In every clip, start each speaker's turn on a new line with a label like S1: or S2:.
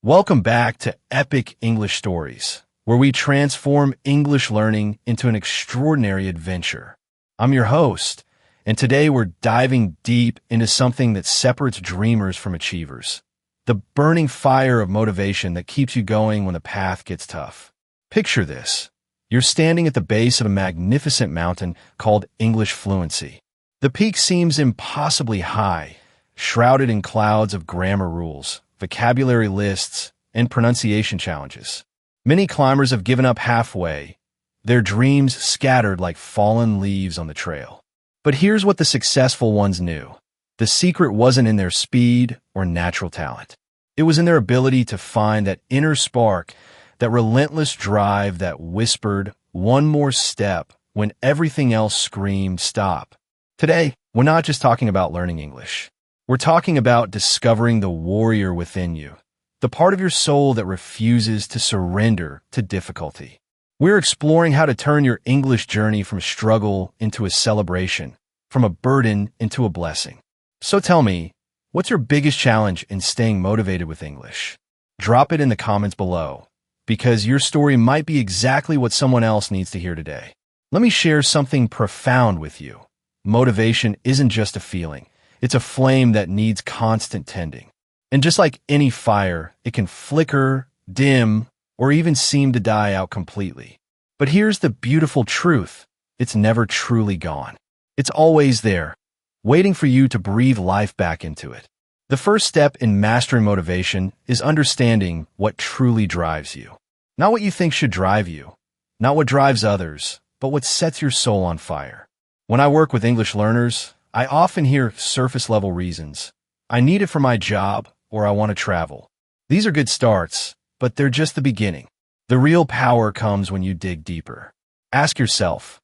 S1: Welcome back to Epic English Stories, where we transform English learning into an extraordinary adventure. I'm your host, and today we're diving deep into something that separates dreamers from achievers. The burning fire of motivation that keeps you going when the path gets tough. Picture this. You're standing at the base of a magnificent mountain called English Fluency. The peak seems impossibly high, shrouded in clouds of grammar rules, vocabulary lists, and pronunciation challenges. Many climbers have given up halfway, their dreams scattered like fallen leaves on the trail. But here's what the successful ones knew. The secret wasn't in their speed or natural talent. It was in their ability to find that inner spark, that relentless drive that whispered, "One more step," when everything else screamed, "Stop." Today, we're not just talking about learning English. We're talking about discovering the warrior within you, the part of your soul that refuses to surrender to difficulty. We're exploring how to turn your English journey from struggle into a celebration, from a burden into a blessing. So tell me, what's your biggest challenge in staying motivated with English? Drop it in the comments below, because your story might be exactly what someone else needs to hear today. Let me share something profound with you. Motivation isn't just a feeling. It's a flame that needs constant tending. And just like any fire, it can flicker, dim, or even seem to die out completely. But here's the beautiful truth. It's never truly gone. It's always there, waiting for you to breathe life back into it. The first step in mastering motivation is understanding what truly drives you. Not what you think should drive you, not what drives others, but what sets your soul on fire. When I work with English learners, I often hear surface-level reasons. I need it for my job, or I want to travel. These are good starts, but they're just the beginning. The real power comes when you dig deeper. Ask yourself,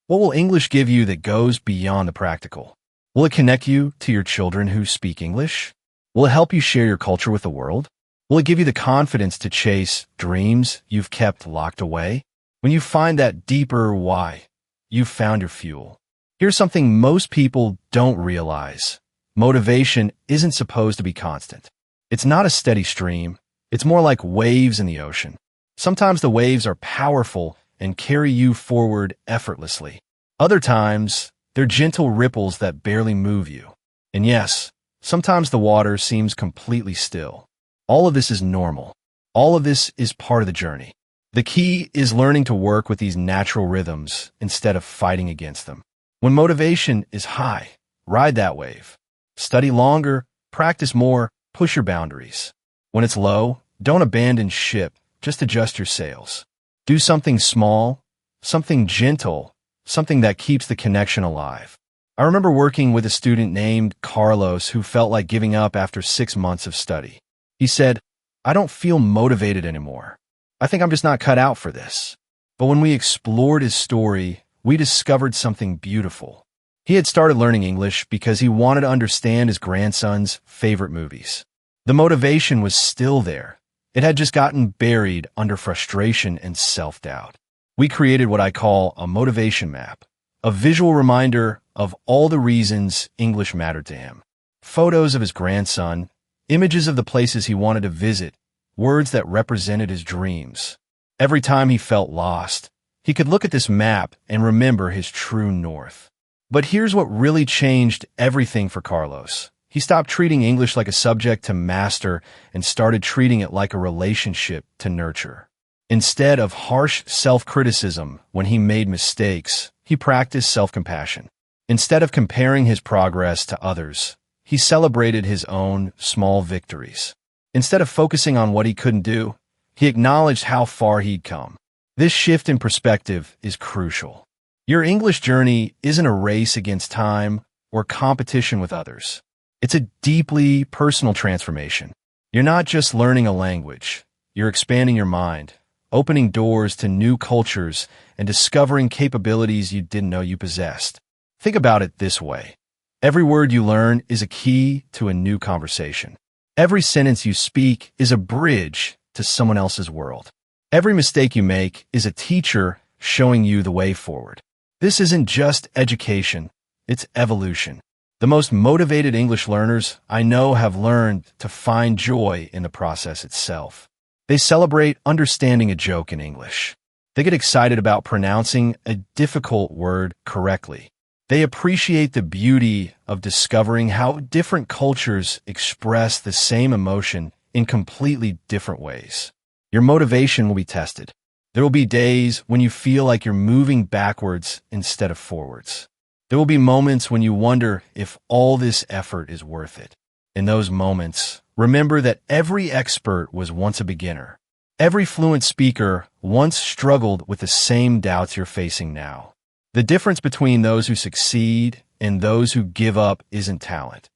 S1: what will English give you that goes beyond the practical? Will it connect you to your children who speak English? Will it help you share your culture with the world? Will it give you the confidence to chase dreams you've kept locked away? When you find that deeper why, you've found your fuel. Here's something most people don't realize. Motivation isn't supposed to be constant. It's not a steady stream. It's more like waves in the ocean. Sometimes the waves are powerful and carry you forward effortlessly. Other times, they're gentle ripples that barely move you. And yes, sometimes the water seems completely still. All of this is normal. All of this is part of the journey. The key is learning to work with these natural rhythms instead of fighting against them. When motivation is high, ride that wave. Study longer, practice more, push your boundaries. When it's low, don't abandon ship, just adjust your sails. Do something small, something gentle, something that keeps the connection alive. I remember working with a student named Carlos who felt like giving up after 6 months of study. He said, "I don't feel motivated anymore. I think I'm just not cut out for this." But when we explored his story, we discovered something beautiful. He had started learning English because he wanted to understand his grandson's favorite movies. The motivation was still there. It had just gotten buried under frustration and self-doubt. We created what I call a motivation map, a visual reminder of all the reasons English mattered to him. Photos of his grandson, images of the places he wanted to visit, words that represented his dreams. Every time he felt lost, he could look at this map and remember his true north. But here's what really changed everything for Carlos. He stopped treating English like a subject to master and started treating it like a relationship to nurture. Instead of harsh self-criticism when he made mistakes, he practiced self-compassion. Instead of comparing his progress to others, he celebrated his own small victories. Instead of focusing on what he couldn't do, he acknowledged how far he'd come. This shift in perspective is crucial. Your English journey isn't a race against time or competition with others. It's a deeply personal transformation. You're not just learning a language. You're expanding your mind, opening doors to new cultures, and discovering capabilities you didn't know you possessed. Think about it this way. Every word you learn is a key to a new conversation. Every sentence you speak is a bridge to someone else's world. Every mistake you make is a teacher showing you the way forward. This isn't just education, it's evolution. The most motivated English learners I know have learned to find joy in the process itself. They celebrate understanding a joke in English. They get excited about pronouncing a difficult word correctly. They appreciate the beauty of discovering how different cultures express the same emotion in completely different ways. Your motivation will be tested. There will be days when you feel like you're moving backwards instead of forwards. There will be moments when you wonder if all this effort is worth it. In those moments, remember that every expert was once a beginner. Every fluent speaker once struggled with the same doubts you're facing now. The difference between those who succeed and those who give up isn't talent.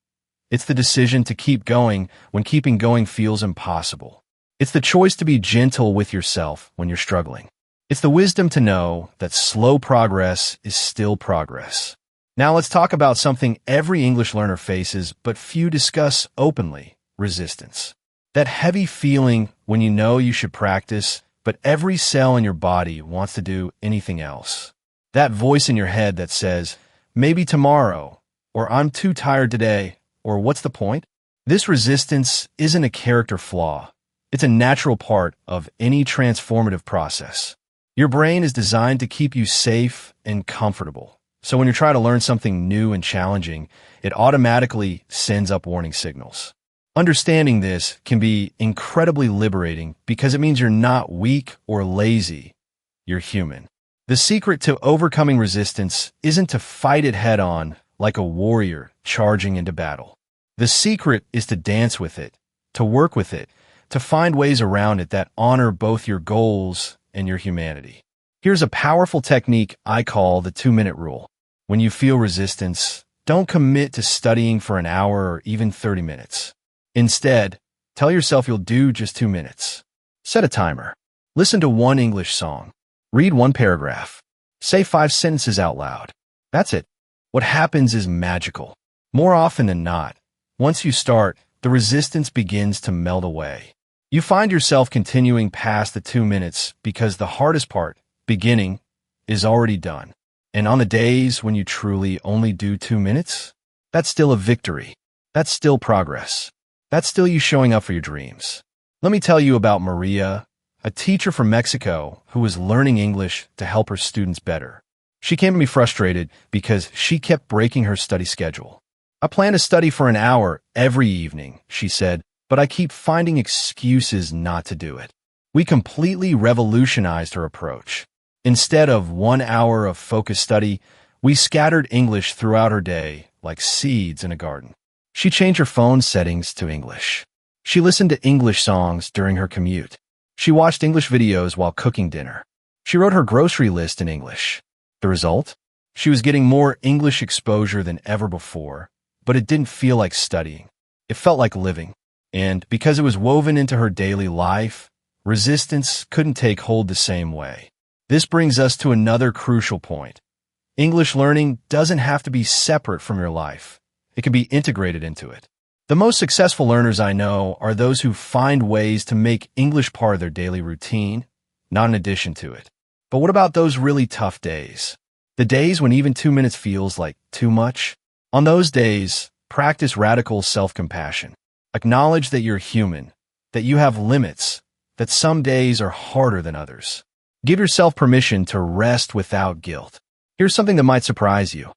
S1: It's the decision to keep going when keeping going feels impossible. It's the choice to be gentle with yourself when you're struggling. It's the wisdom to know that slow progress is still progress. Now let's talk about something every English learner faces, but few discuss openly: resistance. That heavy feeling when you know you should practice, but every cell in your body wants to do anything else. That voice in your head that says, maybe tomorrow, or I'm too tired today, or what's the point? This resistance isn't a character flaw. It's a natural part of any transformative process. Your brain is designed to keep you safe and comfortable. So when you try to learn something new and challenging, it automatically sends up warning signals. Understanding this can be incredibly liberating because it means you're not weak or lazy. You're human. The secret to overcoming resistance isn't to fight it head on like a warrior charging into battle. The secret is to dance with it, to work with it, to find ways around it that honor both your goals and your humanity. Here's a powerful technique I call the 2-minute rule. When you feel resistance, don't commit to studying for an hour or even 30 minutes. Instead, tell yourself you'll do just 2 minutes. Set a timer. Listen to one English song. Read one paragraph. Say 5 sentences out loud. That's it. What happens is magical. More often than not, once you start, the resistance begins to melt away. You find yourself continuing past the 2 minutes because the hardest part, beginning, is already done. And on the days when you truly only do 2 minutes, that's still a victory. That's still progress. That's still you showing up for your dreams. Let me tell you about Maria, a teacher from Mexico who was learning English to help her students better. She came to me frustrated because she kept breaking her study schedule. I plan to study for an hour every evening, she said, but I keep finding excuses not to do it. We completely revolutionized her approach. Instead of 1 hour of focused study, we scattered English throughout her day like seeds in a garden. She changed her phone settings to English. She listened to English songs during her commute. She watched English videos while cooking dinner. She wrote her grocery list in English. The result? She was getting more English exposure than ever before, but it didn't feel like studying. It felt like living. And because it was woven into her daily life, resistance couldn't take hold the same way. This brings us to another crucial point. English learning doesn't have to be separate from your life. It can be integrated into it. The most successful learners I know are those who find ways to make English part of their daily routine, not in addition to it. But what about those really tough days? The days when even 2 minutes feels like too much? On those days, practice radical self-compassion. Acknowledge that you're human, that you have limits, that some days are harder than others. Give yourself permission to rest without guilt. Here's something that might surprise you.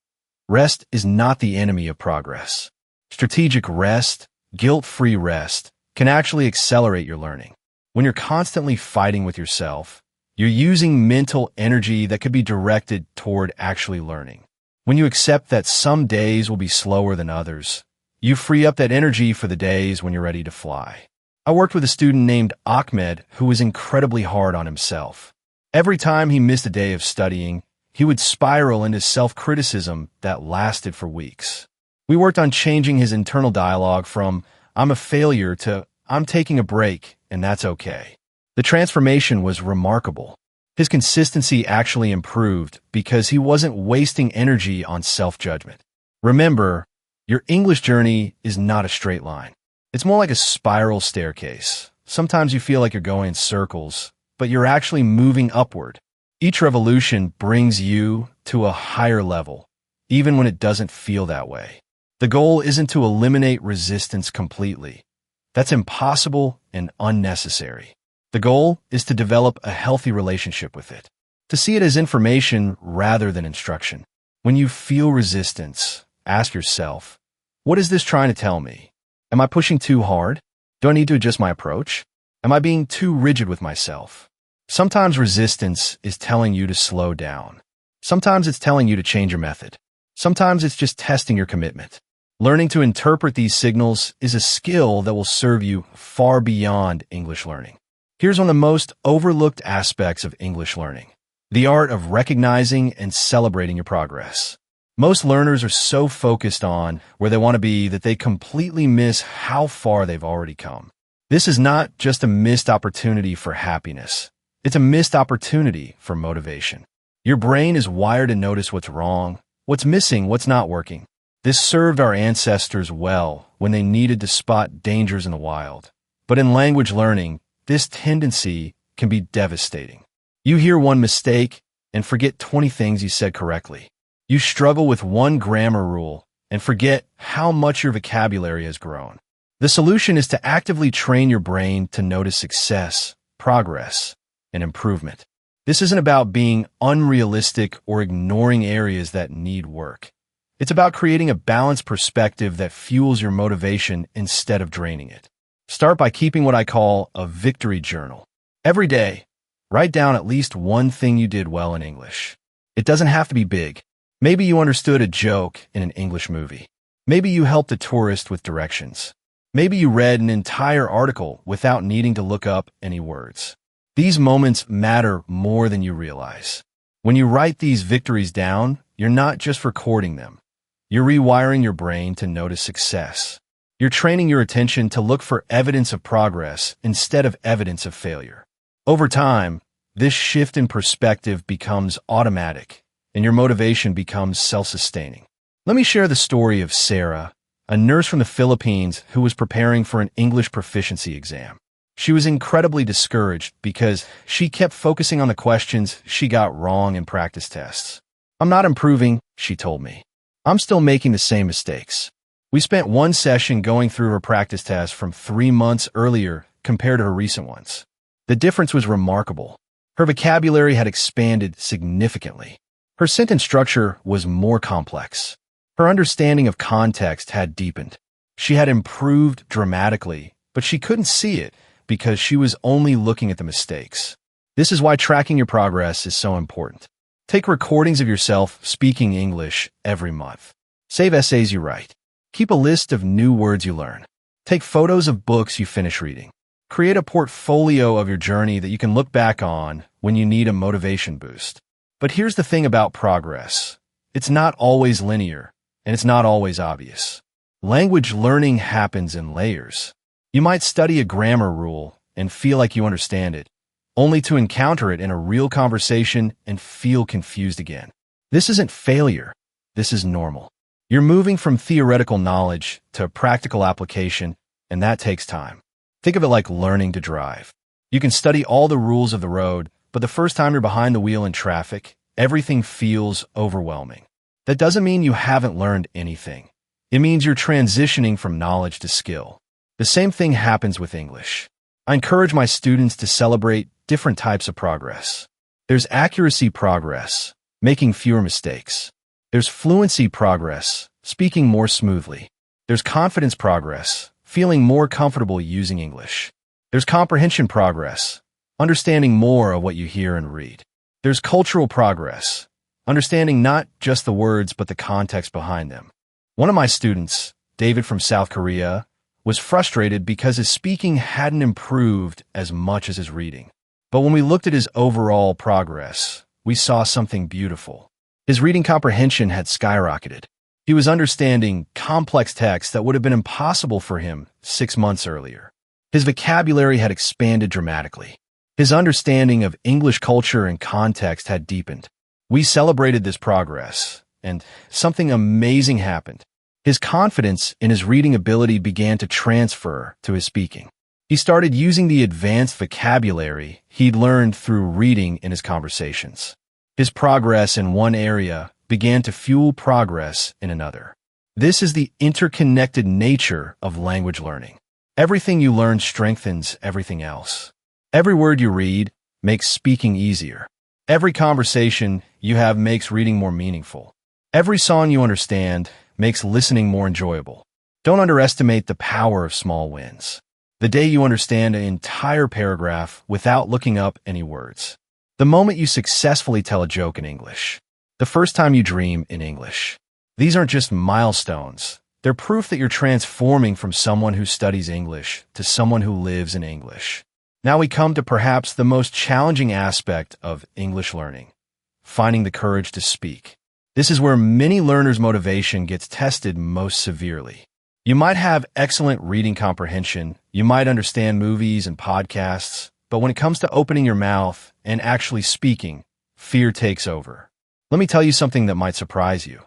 S1: Rest is not the enemy of progress. Strategic rest, guilt-free rest, can actually accelerate your learning. When you're constantly fighting with yourself, you're using mental energy that could be directed toward actually learning. When you accept that some days will be slower than others, you free up that energy for the days when you're ready to fly. I worked with a student named Ahmed who was incredibly hard on himself. Every time he missed a day of studying, he would spiral into self-criticism that lasted for weeks. We worked on changing his internal dialogue from, I'm a failure, to, I'm taking a break, and that's okay. The transformation was remarkable. His consistency actually improved because he wasn't wasting energy on self-judgment. Remember, your English journey is not a straight line. It's more like a spiral staircase. Sometimes you feel like you're going in circles, but you're actually moving upward. Each revolution brings you to a higher level, even when it doesn't feel that way. The goal isn't to eliminate resistance completely. That's impossible and unnecessary. The goal is to develop a healthy relationship with it, to see it as information rather than instruction. When you feel resistance, ask yourself, what is this trying to tell me? Am I pushing too hard? Do I need to adjust my approach? Am I being too rigid with myself? Sometimes resistance is telling you to slow down. Sometimes it's telling you to change your method. Sometimes it's just testing your commitment. Learning to interpret these signals is a skill that will serve you far beyond English learning. Here's one of the most overlooked aspects of English learning: the art of recognizing and celebrating your progress. Most learners are so focused on where they want to be that they completely miss how far they've already come. This is not just a missed opportunity for happiness. It's a missed opportunity for motivation. Your brain is wired to notice what's wrong, what's missing, what's not working. This served our ancestors well when they needed to spot dangers in the wild. But in language learning, this tendency can be devastating. You hear one mistake and forget 20 things you said correctly. You struggle with one grammar rule and forget how much your vocabulary has grown. The solution is to actively train your brain to notice success, progress, and improvement. This isn't about being unrealistic or ignoring areas that need work. It's about creating a balanced perspective that fuels your motivation instead of draining it. Start by keeping what I call a victory journal. Every day, write down at least one thing you did well in English. It doesn't have to be big. Maybe you understood a joke in an English movie. Maybe you helped a tourist with directions. Maybe you read an entire article without needing to look up any words. These moments matter more than you realize. When you write these victories down, you're not just recording them. You're rewiring your brain to notice success. You're training your attention to look for evidence of progress instead of evidence of failure. Over time, this shift in perspective becomes automatic, and your motivation becomes self-sustaining. Let me share the story of Sarah, a nurse from the Philippines who was preparing for an English proficiency exam. She was incredibly discouraged because she kept focusing on the questions she got wrong in practice tests. "I'm not improving," she told me. "I'm still making the same mistakes." We spent one session going through her practice tests from 3 months earlier compared to her recent ones. The difference was remarkable. Her vocabulary had expanded significantly. Her sentence structure was more complex. Her understanding of context had deepened. She had improved dramatically, but she couldn't see it because she was only looking at the mistakes. This is why tracking your progress is so important. Take recordings of yourself speaking English every month. Save essays you write. Keep a list of new words you learn. Take photos of books you finish reading. Create a portfolio of your journey that you can look back on when you need a motivation boost. But here's the thing about progress. It's not always linear, and it's not always obvious. Language learning happens in layers. You might study a grammar rule and feel like you understand it, only to encounter it in a real conversation and feel confused again. This isn't failure. This is normal. You're moving from theoretical knowledge to practical application, and that takes time. Think of it like learning to drive. You can study all the rules of the road, but the first time you're behind the wheel in traffic, everything feels overwhelming. That doesn't mean you haven't learned anything. It means you're transitioning from knowledge to skill. The same thing happens with English. I encourage my students to celebrate different types of progress. There's accuracy progress, making fewer mistakes. There's fluency progress, speaking more smoothly. There's confidence progress, feeling more comfortable using English. There's comprehension progress, understanding more of what you hear and read. There's cultural progress, understanding not just the words but the context behind them. One of my students, David from South Korea, was frustrated because his speaking hadn't improved as much as his reading. But when we looked at his overall progress, we saw something beautiful. His reading comprehension had skyrocketed. He was understanding complex texts that would have been impossible for him 6 months earlier. His vocabulary had expanded dramatically. His understanding of English culture and context had deepened. We celebrated this progress, and something amazing happened. His confidence in his reading ability began to transfer to his speaking. He started using the advanced vocabulary he'd learned through reading in his conversations. His progress in one area began to fuel progress in another. This is the interconnected nature of language learning. Everything you learn strengthens everything else. Every word you read makes speaking easier. Every conversation you have makes reading more meaningful. Every song you understand makes listening more enjoyable. Don't underestimate the power of small wins. The day you understand an entire paragraph without looking up any words. The moment you successfully tell a joke in English. The first time you dream in English. These aren't just milestones. They're proof that you're transforming from someone who studies English to someone who lives in English. Now we come to perhaps the most challenging aspect of English learning, finding the courage to speak. This is where many learners' motivation gets tested most severely. You might have excellent reading comprehension, you might understand movies and podcasts, but when it comes to opening your mouth and actually speaking, fear takes over. Let me tell you something that might surprise you.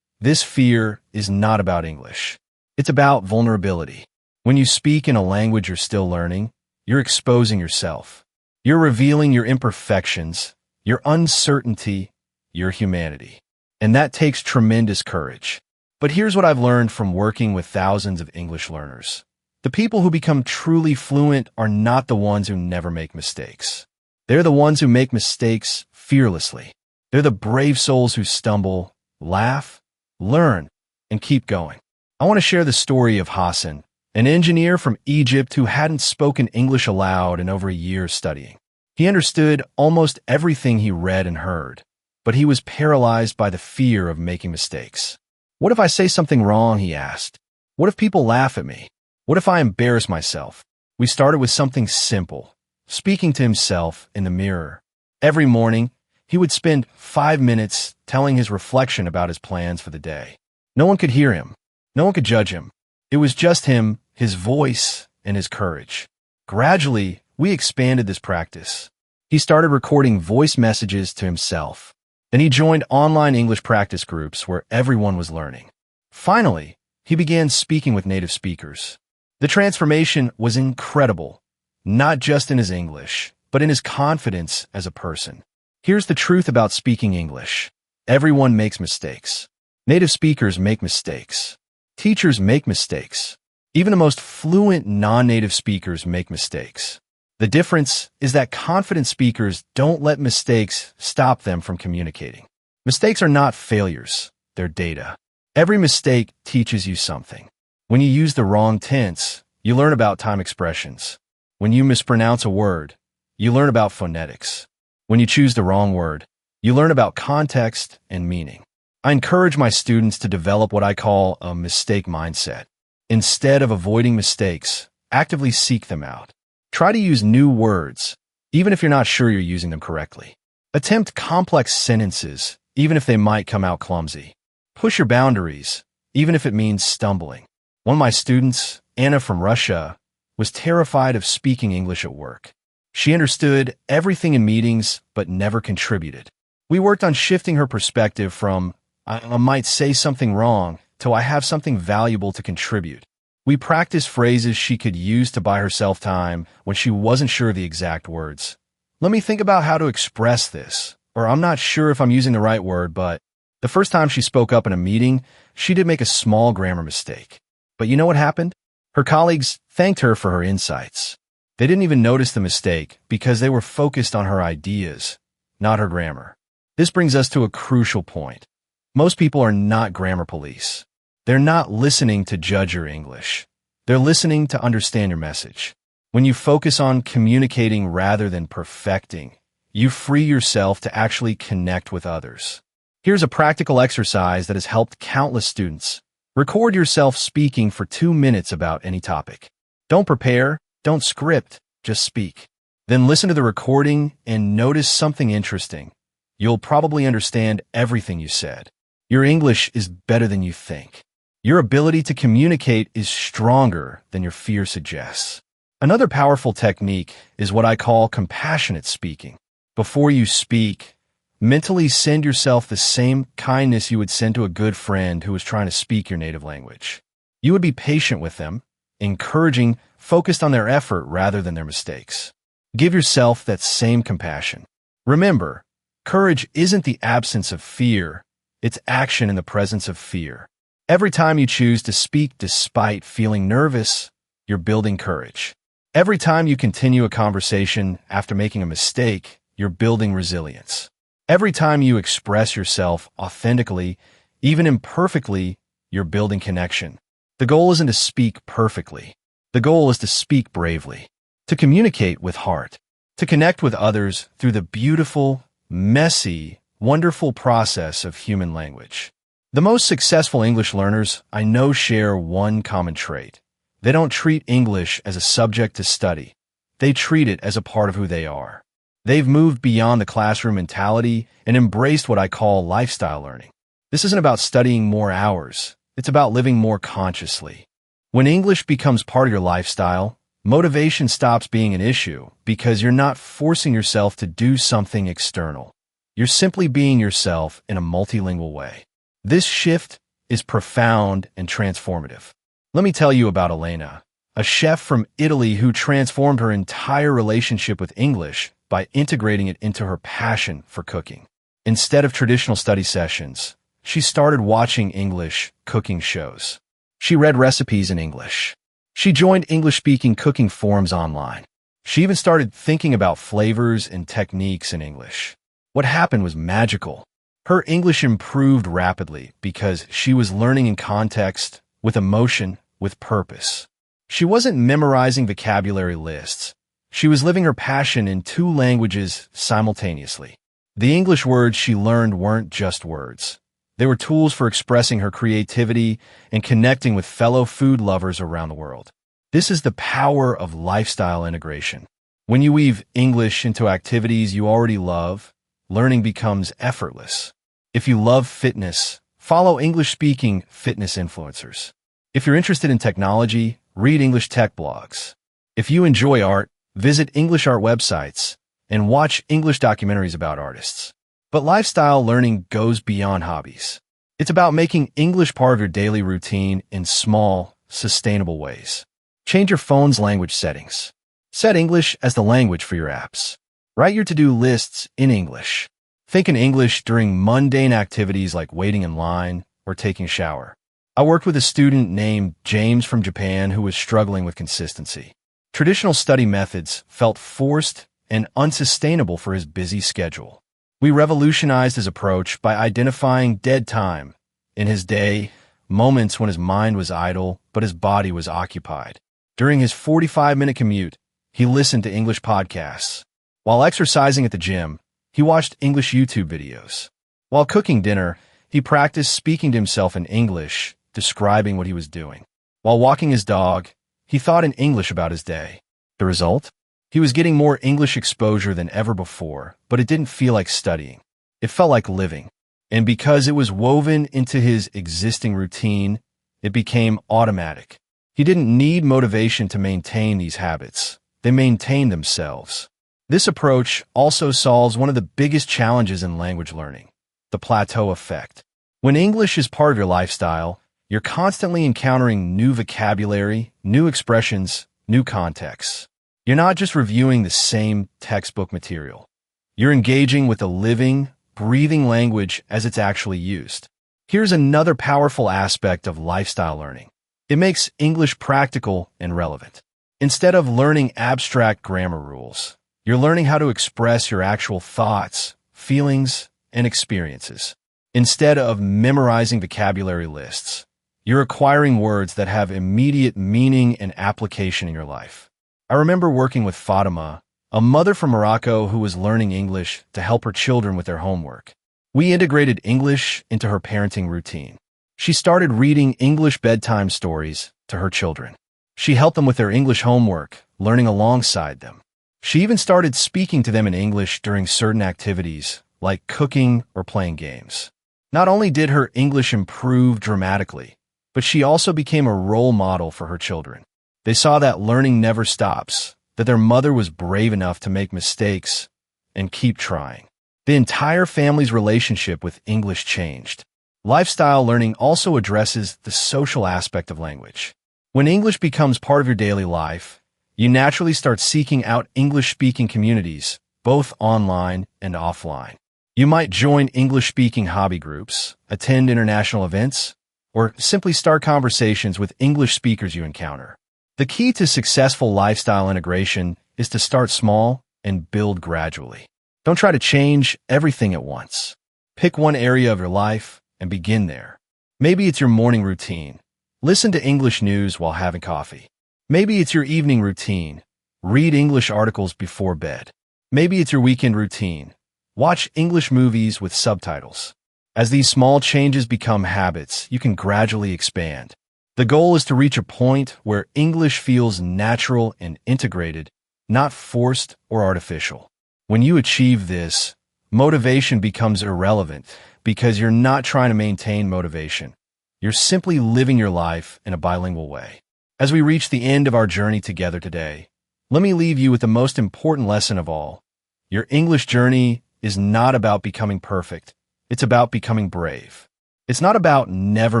S1: This fear is not about English. It's about vulnerability. When you speak in a language you're still learning, you're exposing yourself. You're revealing your imperfections, your uncertainty, your humanity. And that takes tremendous courage. But here's what I've learned from working with thousands of English learners. The people who become truly fluent are not the ones who never make mistakes. They're the ones who make mistakes fearlessly. They're the brave souls who stumble, laugh, learn, and keep going. I want to share the story of Hassan, an engineer from Egypt who hadn't spoken English aloud in over a year studying. He understood almost everything he read and heard, but he was paralyzed by the fear of making mistakes. What if I say something wrong, he asked. What if people laugh at me? What if I embarrass myself? We started with something simple, speaking to himself in the mirror. Every morning, he would spend 5 minutes telling his reflection about his plans for the day. No one could hear him. No one could judge him. It was just him, his voice, and his courage. Gradually, we expanded this practice. He started recording voice messages to himself. Then he joined online English practice groups where everyone was learning. Finally, he began speaking with native speakers. The transformation was incredible, not just in his English, but in his confidence as a person. Here's the truth about speaking English. Everyone makes mistakes. Native speakers make mistakes. Teachers make mistakes. Even the most fluent non-native speakers make mistakes. The difference is that confident speakers don't let mistakes stop them from communicating. Mistakes are not failures, they're data. Every mistake teaches you something. When you use the wrong tense, you learn about time expressions. When you mispronounce a word, you learn about phonetics. When you choose the wrong word, you learn about context and meaning. I encourage my students to develop what I call a mistake mindset. Instead of avoiding mistakes, actively seek them out. Try to use new words, even if you're not sure you're using them correctly. Attempt complex sentences, even if they might come out clumsy. Push your boundaries, even if it means stumbling. One of my students, Anna from Russia, was terrified of speaking English at work. She understood everything in meetings, but never contributed. We worked on shifting her perspective from, I might say something wrong, to I have something valuable to contribute. We practiced phrases she could use to buy herself time when she wasn't sure of the exact words. Let me think about how to express this, or I'm not sure if I'm using the right word, but the first time she spoke up in a meeting, she did make a small grammar mistake. But you know what happened? Her colleagues thanked her for her insights. They didn't even notice the mistake because they were focused on her ideas, not her grammar. This brings us to a crucial point. Most people are not grammar police. They're not listening to judge your English. They're listening to understand your message. When you focus on communicating rather than perfecting, you free yourself to actually connect with others. Here's a practical exercise that has helped countless students. Record yourself speaking for 2 minutes about any topic. Don't prepare, don't script, just speak. Then listen to the recording and notice something interesting. You'll probably understand everything you said. Your English is better than you think. Your ability to communicate is stronger than your fear suggests. Another powerful technique is what I call compassionate speaking. Before you speak, mentally send yourself the same kindness you would send to a good friend who was trying to speak your native language. You would be patient with them, encouraging, focused on their effort rather than their mistakes. Give yourself that same compassion. Remember, courage isn't the absence of fear, it's action in the presence of fear. Every time you choose to speak despite feeling nervous, you're building courage. Every time you continue a conversation after making a mistake, you're building resilience. Every time you express yourself authentically, even imperfectly, you're building connection. The goal isn't to speak perfectly. The goal is to speak bravely, to communicate with heart, to connect with others through the beautiful, messy, wonderful process of human language. The most successful English learners I know share one common trait. They don't treat English as a subject to study. They treat it as a part of who they are. They've moved beyond the classroom mentality and embraced what I call lifestyle learning. This isn't about studying more hours. It's about living more consciously. When English becomes part of your lifestyle, motivation stops being an issue because you're not forcing yourself to do something external. You're simply being yourself in a multilingual way. This shift is profound and transformative. Let me tell you about Elena, a chef from Italy who transformed her entire relationship with English by integrating it into her passion for cooking. Instead of traditional study sessions, she started watching English cooking shows. She read recipes in English. She joined English-speaking cooking forums online. She even started thinking about flavors and techniques in English. What happened was magical. Her English improved rapidly because she was learning in context, with emotion, with purpose. She wasn't memorizing vocabulary lists. She was living her passion in two languages simultaneously. The English words she learned weren't just words. They were tools for expressing her creativity and connecting with fellow food lovers around the world. This is the power of lifestyle integration. When you weave English into activities you already love, learning becomes effortless. If you love fitness, follow English-speaking fitness influencers. If you're interested in technology, read English tech blogs. If you enjoy art, visit English art websites and watch English documentaries about artists. But lifestyle learning goes beyond hobbies. It's about making English part of your daily routine in small, sustainable ways. Change your phone's language settings. Set English as the language for your apps. Write your to-do lists in English. Think in English during mundane activities like waiting in line or taking a shower. I worked with a student named James from Japan who was struggling with consistency. Traditional study methods felt forced and unsustainable for his busy schedule. We revolutionized his approach by identifying dead time in his day, moments when his mind was idle but his body was occupied. During his 45-minute commute, he listened to English podcasts. While exercising at the gym, he watched English YouTube videos. While cooking dinner, he practiced speaking to himself in English, describing what he was doing. While walking his dog, he thought in English about his day. The result? He was getting more English exposure than ever before, but it didn't feel like studying. It felt like living. And because it was woven into his existing routine, it became automatic. He didn't need motivation to maintain these habits. They maintained themselves. This approach also solves one of the biggest challenges in language learning, the plateau effect. When English is part of your lifestyle, you're constantly encountering new vocabulary, new expressions, new contexts. You're not just reviewing the same textbook material. You're engaging with a living, breathing language as it's actually used. Here's another powerful aspect of lifestyle learning. It makes English practical and relevant. Instead of learning abstract grammar rules, you're learning how to express your actual thoughts, feelings, and experiences. Instead of memorizing vocabulary lists, you're acquiring words that have immediate meaning and application in your life. I remember working with Fatima, a mother from Morocco who was learning English to help her children with their homework. We integrated English into her parenting routine. She started reading English bedtime stories to her children. She helped them with their English homework, learning alongside them. She even started speaking to them in English during certain activities, like cooking or playing games. Not only did her English improve dramatically, but she also became a role model for her children. They saw that learning never stops, that their mother was brave enough to make mistakes and keep trying. The entire family's relationship with English changed. Lifestyle learning also addresses the social aspect of language. When English becomes part of your daily life, you naturally start seeking out English-speaking communities, both online and offline. You might join English-speaking hobby groups, attend international events, or simply start conversations with English speakers you encounter. The key to successful lifestyle integration is to start small and build gradually. Don't try to change everything at once. Pick one area of your life and begin there. Maybe it's your morning routine. Listen to English news while having coffee. Maybe it's your evening routine. Read English articles before bed. Maybe it's your weekend routine. Watch English movies with subtitles. As these small changes become habits, you can gradually expand. The goal is to reach a point where English feels natural and integrated, not forced or artificial. When you achieve this, motivation becomes irrelevant because you're not trying to maintain motivation. You're simply living your life in a bilingual way. As we reach the end of our journey together today, let me leave you with the most important lesson of all. Your English journey is not about becoming perfect. It's about becoming brave. It's not about never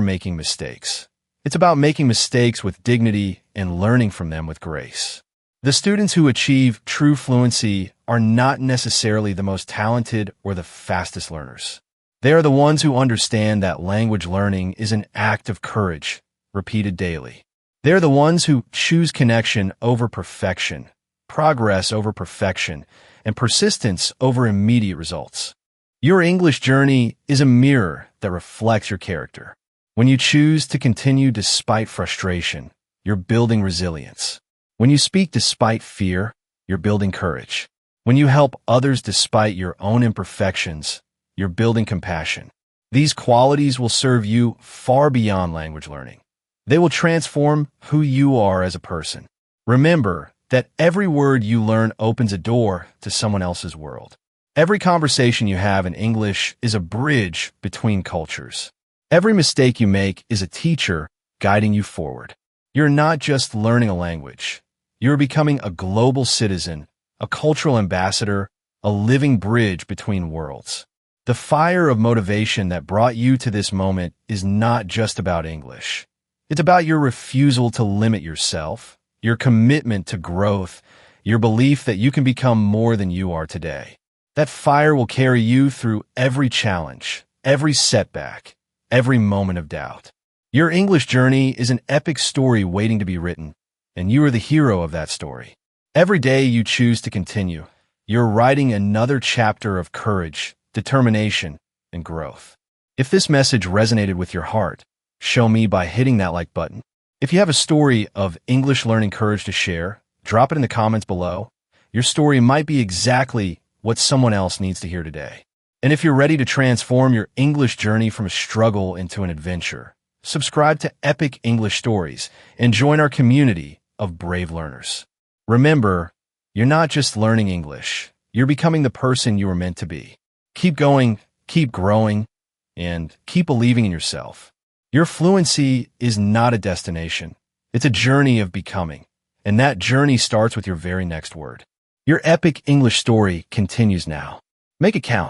S1: making mistakes. It's about making mistakes with dignity and learning from them with grace. The students who achieve true fluency are not necessarily the most talented or the fastest learners. They are the ones who understand that language learning is an act of courage, repeated daily. They are the ones who choose connection over perfection, progress over perfection, and persistence over immediate results. Your English journey is a mirror that reflects your character. When you choose to continue despite frustration, you're building resilience. When you speak despite fear, you're building courage. When you help others despite your own imperfections, you're building compassion. These qualities will serve you far beyond language learning. They will transform who you are as a person. Remember that every word you learn opens a door to someone else's world. Every conversation you have in English is a bridge between cultures. Every mistake you make is a teacher guiding you forward. You're not just learning a language. You're becoming a global citizen, a cultural ambassador, a living bridge between worlds. The fire of motivation that brought you to this moment is not just about English. It's about your refusal to limit yourself, your commitment to growth, your belief that you can become more than you are today. That fire will carry you through every challenge, every setback, every moment of doubt. Your English journey is an epic story waiting to be written, and you are the hero of that story. Every day you choose to continue, you're writing another chapter of courage, determination, and growth. If this message resonated with your heart, show me by hitting that like button. If you have a story of English learning courage to share, drop it in the comments below. Your story might be exactly what someone else needs to hear today. And if you're ready to transform your English journey from a struggle into an adventure, subscribe to Epic English Stories and join our community of brave learners. Remember, you're not just learning English, you're becoming the person you were meant to be. Keep going, keep growing, and keep believing in yourself. Your fluency is not a destination. It's a journey of becoming, and that journey starts with your very next word. Your epic English story continues now. Make it count.